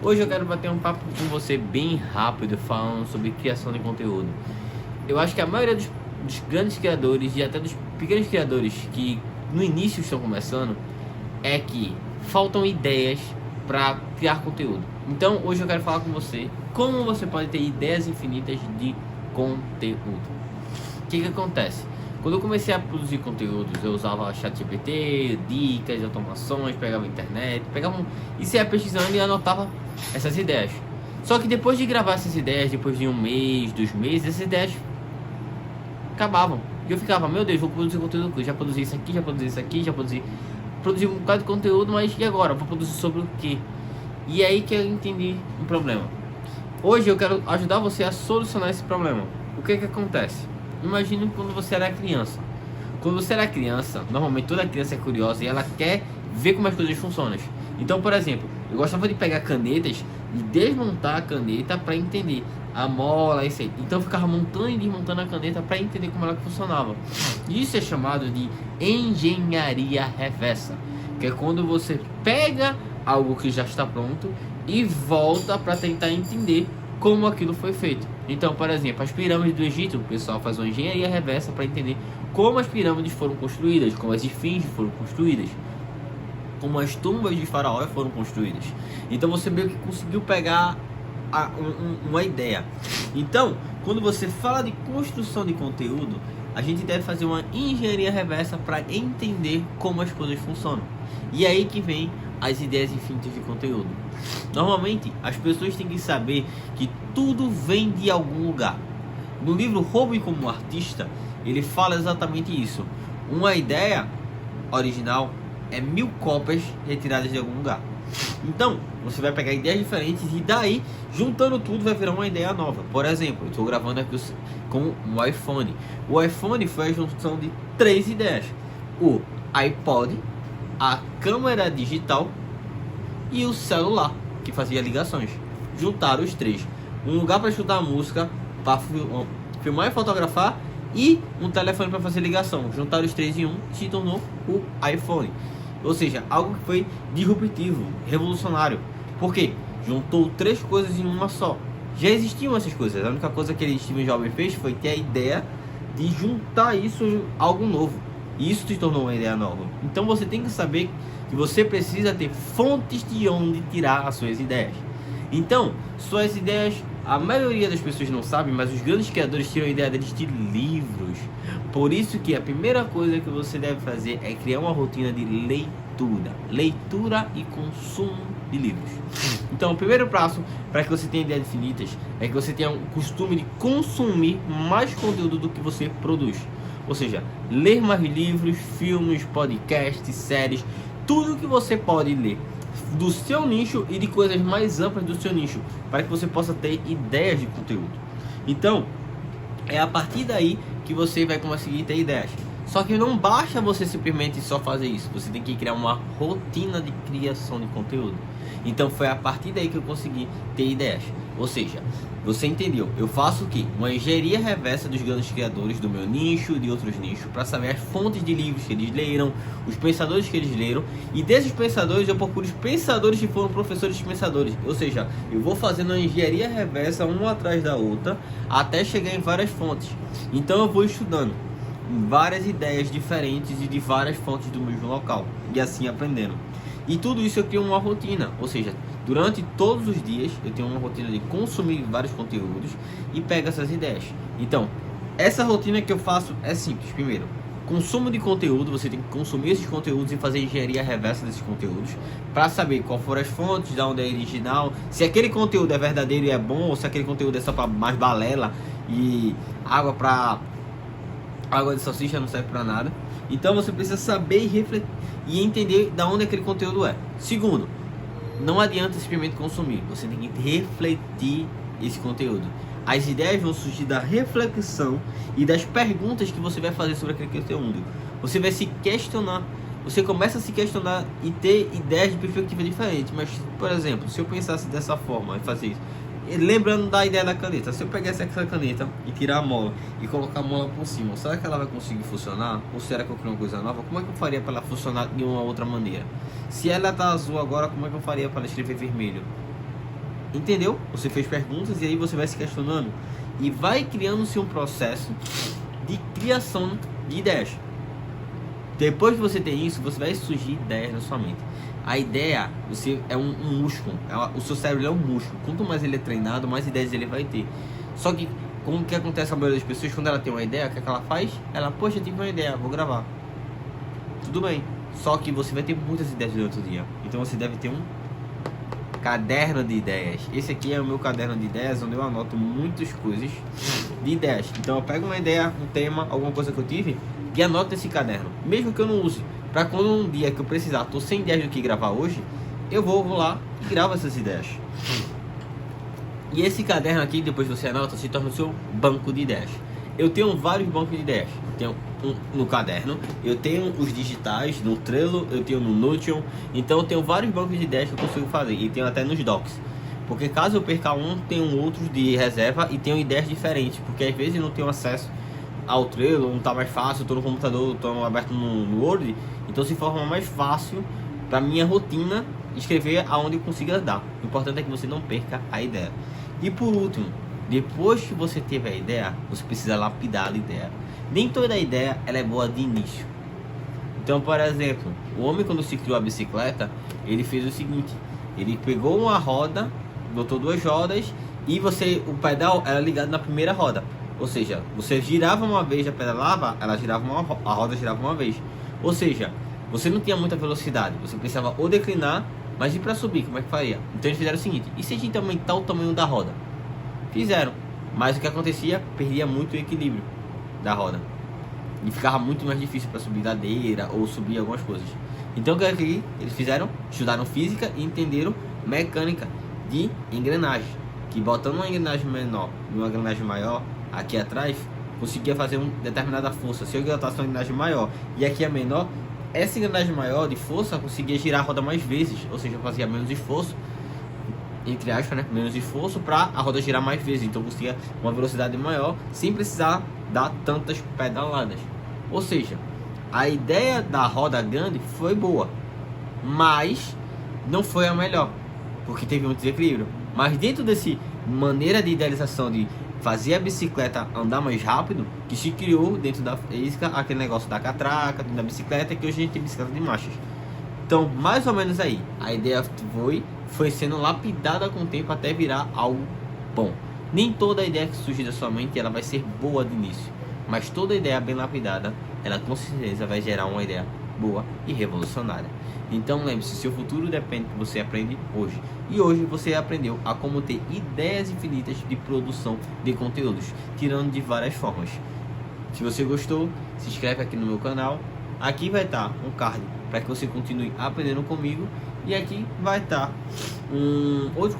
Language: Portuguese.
Hoje eu quero bater um papo com você bem rápido, falando sobre criação de conteúdo. Eu acho que a maioria dos grandes criadores e até dos pequenos criadores que no início estão começando é que faltam ideias para criar conteúdo. Então hoje eu quero falar com você como você pode ter ideias infinitas de conteúdo. O que acontece? Quando eu comecei a produzir conteúdos, eu usava ChatGPT, dicas, automações, pegava a internet, e ia pesquisando e anotava essas ideias. Só que depois de gravar essas ideias, depois de um mês, 2 meses, essas ideias acabavam. E eu ficava, meu Deus, vou produzir conteúdo, já produzi isso aqui, já produzi isso aqui, produzi um bocado de conteúdo, mas e agora? Vou produzir sobre o quê? E aí que eu entendi um problema. Hoje eu quero ajudar você a solucionar esse problema. O que acontece? Imagine quando você era criança. Quando você era criança, normalmente toda criança é curiosa e ela quer ver como as coisas funcionam. Então, por exemplo, eu gostava de pegar canetas e desmontar a caneta para entender a mola, isso aí. Então eu ficava montando e desmontando a caneta para entender como ela funcionava. Isso é chamado de engenharia reversa, que é quando você pega algo que já está pronto e volta para tentar entender como aquilo foi feito. Então, por exemplo, as pirâmides do Egito, o pessoal faz uma engenharia reversa para entender como as pirâmides foram construídas, como as esfinges foram construídas, como as tumbas de faraó foram construídas. Então você meio que conseguiu pegar uma ideia. Então, quando você fala de construção de conteúdo, a gente deve fazer uma engenharia reversa para entender como as coisas funcionam. E aí que vem as ideias infinitas de conteúdo. Normalmente, as pessoas têm que saber que tudo vem de algum lugar. No livro Roube como Artista, ele fala exatamente isso. Uma ideia original é 1000 cópias retiradas de algum lugar. Então, você vai pegar ideias diferentes e daí, juntando tudo, vai virar uma ideia nova. Por exemplo, eu estou gravando aqui com o iPhone. O iPhone foi a junção de 3 ideias. O iPod, a câmera digital e o celular, que fazia ligações. Juntaram os 3. Um lugar para escutar a música, para filmar e fotografar, e um telefone para fazer ligação. Juntaram os 3 em um e se tornou o iPhone. Ou seja, algo que foi disruptivo, revolucionário. Por quê? Juntou 3 coisas em uma só. Já existiam essas coisas. A única coisa que Steve Jobs fez foi ter a ideia de juntar isso a algo novo. E isso se tornou uma ideia nova. Então você tem que saber que você precisa ter fontes de onde tirar as suas ideias. Então, suas ideias, a maioria das pessoas não sabe, mas os grandes criadores tiram a ideia deles de livros. Por isso que a primeira coisa que você deve fazer é criar uma rotina de leitura e consumo de livros. Então, o primeiro passo para que você tenha ideias infinitas é que você tenha o costume de consumir mais conteúdo do que você produz. Ou seja, ler mais livros, filmes, podcasts, séries, tudo que você pode ler do seu nicho e de coisas mais amplas do seu nicho, para que você possa ter ideias de conteúdo. Então, é a partir daí que você vai conseguir ter ideias. Só que não basta você simplesmente só fazer isso, você tem que criar uma rotina de criação de conteúdo. Então foi a partir daí que eu consegui ter ideias. Ou seja, você entendeu? Eu faço o quê? Uma engenharia reversa dos grandes criadores do meu nicho e de outros nichos, para saber as fontes de livros que eles leram, os pensadores que eles leram, e desses pensadores eu procuro os pensadores que foram professores de pensadores. Ou seja, eu vou fazendo uma engenharia reversa uma atrás da outra até chegar em várias fontes. Então eu vou estudando várias ideias diferentes e de várias fontes do mesmo local, e assim aprendendo. E tudo isso eu crio uma rotina, ou seja, durante todos os dias eu tenho uma rotina de consumir vários conteúdos e pego essas ideias. Então, essa rotina que eu faço é simples. Primeiro, consumo de conteúdo, você tem que consumir esses conteúdos e fazer engenharia reversa desses conteúdos para saber qual foram as fontes, de onde é original, se aquele conteúdo é verdadeiro e é bom, ou se aquele conteúdo é só para mais balela e água de salsicha não serve para nada. Então você precisa saber e refletir e entender de onde aquele conteúdo é. Segundo, não adianta simplesmente consumir, você tem que refletir esse conteúdo. As ideias vão surgir da reflexão e das perguntas que você vai fazer sobre aquele conteúdo. Você vai se questionar, você começa a se questionar e ter ideias de perspectiva diferentes. Mas, por exemplo, se eu pensasse dessa forma e fazer isso, lembrando da ideia da caneta, se eu pegasse essa caneta e tirar a mola e colocar a mola por cima, será que ela vai conseguir funcionar? Ou será que eu crio uma coisa nova? Como é que eu faria para ela funcionar de uma outra maneira? Se ela tá azul agora, como é que eu faria para ela escrever vermelho? Entendeu? Você fez perguntas e aí você vai se questionando e vai criando-se um processo de criação de ideias. Depois que você tem isso, você vai surgir ideias na sua mente. A ideia, você é um músculo, o seu cérebro é um músculo. Quanto mais ele é treinado, mais ideias ele vai ter. Só que, como que acontece com a maioria das pessoas, quando ela tem uma ideia, o que ela faz? Ela, poxa, eu tive uma ideia, vou gravar. Tudo bem, só que você vai ter muitas ideias durante o dia. Então você deve ter um caderno de ideias. Esse aqui é o meu caderno de ideias, onde eu anoto muitas coisas de ideias. Então eu pego uma ideia, um tema, alguma coisa que eu tive e anoto nesse caderno, mesmo que eu não use, para quando um dia que eu precisar, tô sem ideias do que gravar hoje, eu vou lá e gravo essas ideias. E esse caderno aqui, depois você anota, se torna o seu banco de ideias. Eu tenho vários bancos de ideias. Eu tenho um no caderno, eu tenho os digitais no Trello, eu tenho no Notion. Então eu tenho vários bancos de ideias que eu consigo fazer. E tenho até nos Docs. Porque caso eu perca um, tenho outros de reserva e tenho ideias diferentes. Porque às vezes eu não tenho acesso ao Trello, não tá mais fácil, eu tô no computador, tô aberto no Word. Então se forma mais fácil para minha rotina escrever aonde eu consiga dar. O importante é que você não perca a ideia. E por último, depois que você teve a ideia, você precisa lapidar a ideia. Nem toda ideia ela é boa de início. Então, por exemplo, o homem, quando se criou a bicicleta, ele fez o seguinte: ele pegou uma roda, botou duas rodas e o pedal era ligado na primeira roda. Ou seja, você girava uma vez, a pedalava, a roda girava uma vez. Ou seja, você não tinha muita velocidade, você precisava ou declinar, mas e para subir, como é que faria? Então eles fizeram o seguinte: e se a gente aumentar o tamanho da roda? Fizeram, mas o que acontecia? Perdia muito o equilíbrio da roda e ficava muito mais difícil para subir ladeira ou subir algumas coisas. Então o que eles fizeram? Estudaram física e entenderam mecânica de engrenagem, que botando uma engrenagem menor e uma engrenagem maior aqui atrás, conseguia fazer uma determinada força. Se eu botasse uma engrenagem maior e aqui é menor, essa engrenagem maior de força conseguia girar a roda mais vezes, ou seja, fazia menos esforço, entre aspas, né? Menos esforço para a roda girar mais vezes. Então conseguia uma velocidade maior sem precisar dar tantas pedaladas. Ou seja, a ideia da roda grande foi boa, mas não foi a melhor, porque teve um desequilíbrio. Mas dentro desse maneira de idealização de fazer a bicicleta andar mais rápido, que se criou dentro da física aquele negócio da catraca, da bicicleta, que hoje a gente tem bicicleta de marchas. Então, mais ou menos aí, a ideia foi sendo lapidada com o tempo até virar algo bom. Nem toda ideia que surge da sua mente ela vai ser boa de início, mas toda ideia bem lapidada, ela com certeza vai gerar uma ideia boa e revolucionária. Então lembre-se, seu futuro depende do que você aprende hoje. E hoje você aprendeu a como ter ideias infinitas de produção de conteúdos, tirando de várias formas. Se você gostou, se inscreve aqui no meu canal. Aqui vai estar um card para que você continue aprendendo comigo. E aqui vai estar um outro